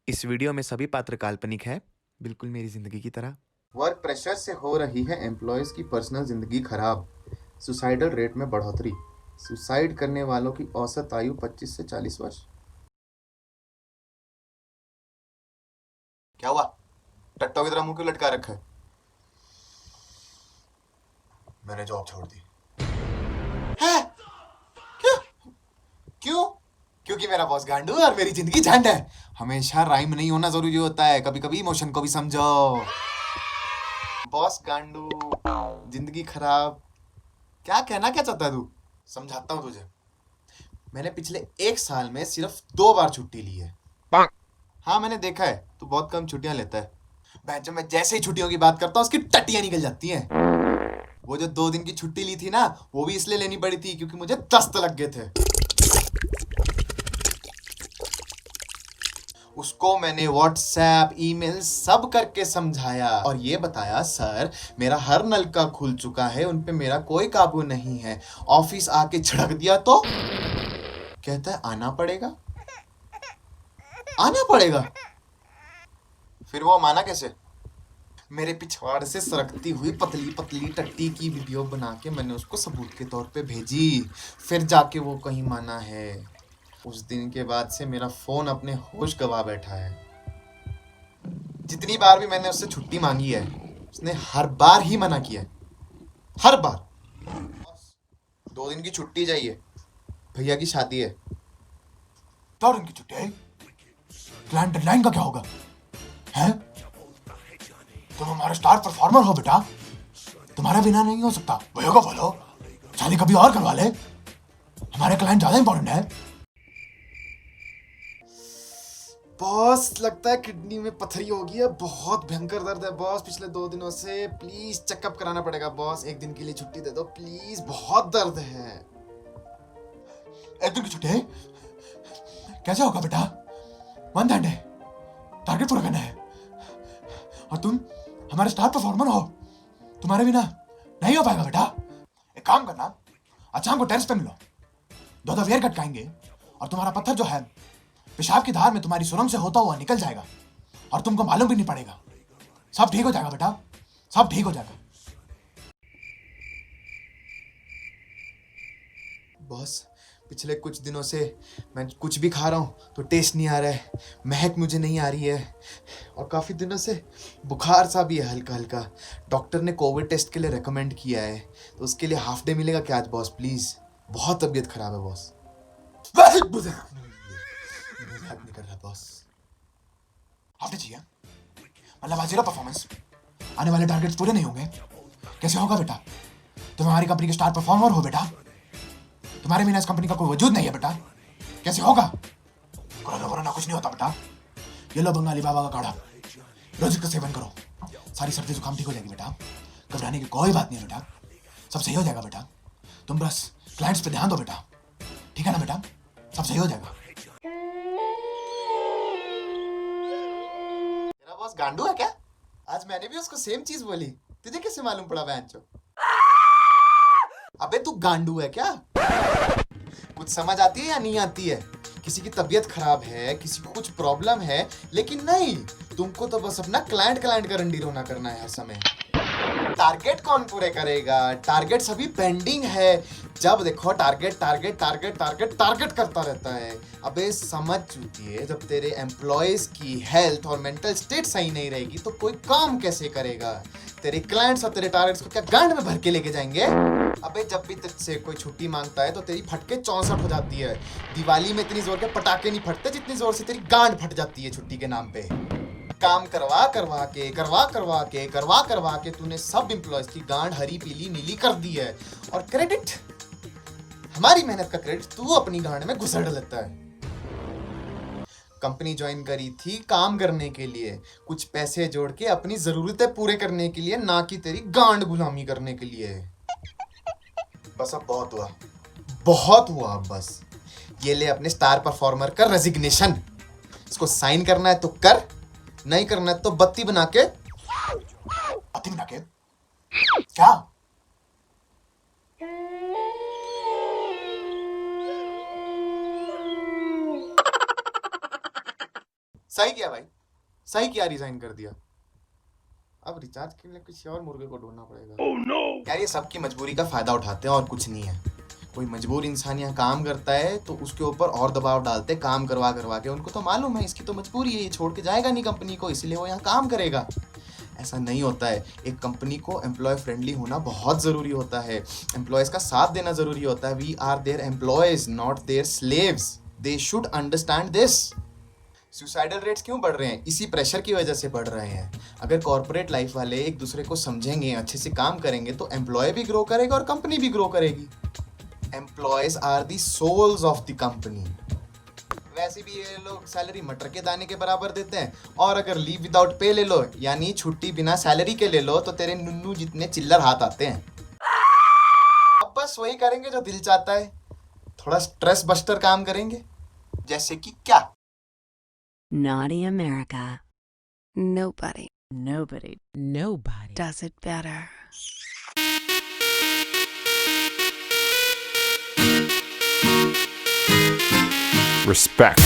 इस वीडियो में सभी पात्र काल्पनिक हैं, बिल्कुल मेरी जिंदगी की तरह। वर्क प्रेशर से हो रही है एम्प्लॉयज की पर्सनल जिंदगी खराब। सुसाइडल रेट में बढ़ोतरी। सुसाइड करने वालों की औसत आयु 25 से 40 वर्ष। क्या हुआ? टट्टो की तरह मुंह क्यों लटका रखा है? मैंने जॉब छोड़ दी है। क्यों? क्यों? क्योंकि मेरा बॉस गांडू है और मेरी जिंदगी झंड है। हमेशा राइम नहीं होना जरूरी होता है, कभी कभी इमोशन को भी समझो। बॉस गांडू, जिंदगी खराब। क्या कहना क्या चाहता है तू? समझाता हूँ तुझे। मैंने पिछले एक साल में सिर्फ 2 बार छुट्टी ली है। हाँ, मैंने देखा है तू बहुत कम छुट्टियां लेता है। जब मैं जैसे ही छुट्टियों की बात करता हूँ उसकी टट्टियां निकल जाती हैं। वो जो 2 दिन की छुट्टी ली थी ना, वो भी इसलिए लेनी पड़ी थी क्योंकि मुझे दस्त लग गए थे। उसको मैंने व्हाट्सएप ईमेल सब करके समझाया और ये बताया, सर मेरा हर नलका खुल चुका है, उन पे मेरा कोई काबू नहीं है। ऑफिस आके छिड़क दिया तो कहता है आना पड़ेगा, आना पड़ेगा। फिर वो माना कैसे? मेरे पिछवाड़ से सरकती हुई पतली पतली टट्टी की वीडियो बना के मैंने उसको सबूत के तौर पे भेजी। फिर जाके वो कहीं माना है। उस दिन के बाद से मेरा फोन अपने होश गवा बैठा है। जितनी बार भी मैंने उससे छुट्टी मांगी है, उसने हर बार ही मना किया है। हर बार। 2 दिन की छुट्टी चाहिए, भैया की शादी है। 2 दिन की छुट्टी है? क्लाइंट डेडलाइन का क्या होगा? है? तुम हमारे स्टार परफॉर्मर हो बेटा, तुम्हारे बिना नहीं हो सकता। भैया को बोलो शादी कभी और करवा ले, हमारे क्लाइंट ज्यादा इंपॉर्टेंट है। बॉस, लगता है किडनी में पथरी हो गई है, बहुत भयंकर दर्द है बॉस पिछले 2 दिनों से। प्लीज चेकअप कराना पड़ेगा बॉस, एक दिन के लिए छुट्टी दे दो प्लीज, बहुत दर्द है। एक दिन की छुट्टी है? कैसे होगा बेटा? वन हैंड है, टारगेट पूरा करना है। और तुम हमारे स्टार परफॉर्मर हो, तुम्हारे बिना नहीं हो पाएगा बेटा। एक काम करना, आज शाम को टेरेस पे मिलो, 2 वेयर कट खाएंगे और तुम्हारा पत्थर जो है पेशाब की धार में तुम्हारी सुरंग से होता हुआ निकल जाएगा और तुमको मालूम भी नहीं पड़ेगा। सब ठीक हो जाएगा बेटा, सब ठीक हो जाएगा। बॉस, पिछले कुछ दिनों से मैं कुछ भी खा रहा हूँ तो टेस्ट नहीं आ रहा है, महक मुझे नहीं आ रही है और काफ़ी दिनों से बुखार सा भी है हल्का हल्का। डॉक्टर ने कोविड टेस्ट के लिए रेकमेंड किया है, तो उसके लिए हाफ डे मिलेगा क्या आज बॉस प्लीज़? बहुत तबीयत खराब है बॉस। मजाक नहीं कर रहा बॉस। हाफ डे चाहिए मतलब आज जीरो परफॉर्मेंस, आने वाले टारगेट्स पूरे नहीं होंगे। कैसे होगा बेटा? तुम हमारी कंपनी के स्टार परफॉर्मर हो बेटा, तुम्हारे बिना इस कंपनी का कोई वजूद नहीं है बेटा। कैसे होगा? कोरोना वोरोना कुछ नहीं होता बेटा, ये लो बंगाली बाबा का काढ़ा, रोज इसका सेवन करो, सारी सर्दी जुकाम ठीक हो जाएगी बेटा। घबराने की कोई बात नहीं है बेटा, सब सही हो जाएगा बेटा। तुम बस क्लाइंट्स पे ध्यान दो बेटा, ठीक है ना बेटा? सब सही हो जाएगा। तेरा बॉस गांडू है क्या? आज मैंने भी उसको सेम चीज बोली, तुझे कैसे मालूम पड़ा बहनचो? अबे तू गांडू है क्या? कुछ समझ आती है या नहीं आती है? किसी की तबीयत खराब है, किसी को कुछ प्रॉब्लम है, लेकिन नहीं, तुमको तो बस अपना क्लाइंट क्लाइंट का रंडी रोना करना है हर समय। टारगेट कौन पूरे करेगा? टारगेट सभी पेंडिंग है। जब देखो target target target target target करता रहता है। अबे समझ चुकी, जब तेरे एम्प्लॉयज की हेल्थ और मेंटल स्टेट सही नहीं रहेगी तो कोई काम कैसे करेगा? तेरे क्लाइंट्स और तेरे टारगेट्स को क्या गांड में भर के लेके जाएंगे? अबे जब भी तुझसे कोई छुट्टी मांगता है तो तेरी फटके 64 हो जाती है। दिवाली में इतनी जोर के पटाखे नहीं फटते जितनी जोर से तेरी गांड फट जाती है छुट्टी के नाम पे। काम करवा करवा के तूने सब एम्प्लॉयज की गांड हरी पीली नीली कर दी है, और क्रेडिट, हमारी मेहनत का क्रेडिट तू अपनी गांड में घुसड़ लेता है। कंपनी ज्वाइन करी थी काम करने के लिए, कुछ पैसे जोड़ के अपनी जरूरतें पूरे करने के लिए, ना कि तेरी गांड गुलामी करने के लिए। बस अब बहुत हुआ, बहुत हुआ अब बस। ये ले अपने स्टार परफॉर्मर का रेजिग्नेशन, इसको साइन करना है तो कर, नहीं करना है तो बत्ती बना के क्या? सही किया भाई, सही किया, रिजाइन कर दिया। अब रिचार्ज के लिए किसी और मुर्गे को ढूंढना पड़ेगा। oh, no! यार ये सबकी मजबूरी का फायदा उठाते हैं और कुछ नहीं है। कोई मजबूर इंसान यहाँ काम करता है तो उसके ऊपर और दबाव डालते हैं काम करवा करवा के। उनको तो मालूम है इसकी तो मजबूरी है, ये छोड़ के जाएगा नहीं कंपनी को, इसलिए वो यहाँ काम करेगा। ऐसा नहीं होता है। एक कंपनी को एम्प्लॉय फ्रेंडली होना बहुत ज़रूरी होता है, एम्प्लॉयज़ का साथ देना ज़रूरी होता है। We are their employees, not their slaves. They should understand this. Suicidal rates क्यों बढ़ रहे हैं? इसी प्रेशर की वजह से बढ़ रहे हैं। अगर कॉर्पोरेट लाइफ वाले एक दूसरे को समझेंगे, अच्छे से काम करेंगे, तो एम्प्लॉय भी ग्रो करेगा और कंपनी भी ग्रो करेगी। Employees are the souls of the company. वैसे भी ये लोग सैलरी मटर के दाने के बराबर देते हैं, और अगर लीव विदाउट पे ले लो, यानी छुट्टी बिना सैलरी के ले लो, तो तेरे नुन्नू जितने चिल्लर हाथ आते हैं। अब बस वही करेंगे जो दिल चाहता है, थोड़ा स्ट्रेस बस्टर काम करेंगे। जैसे कि क्या? Naughty America. Nobody Does it better. Respect.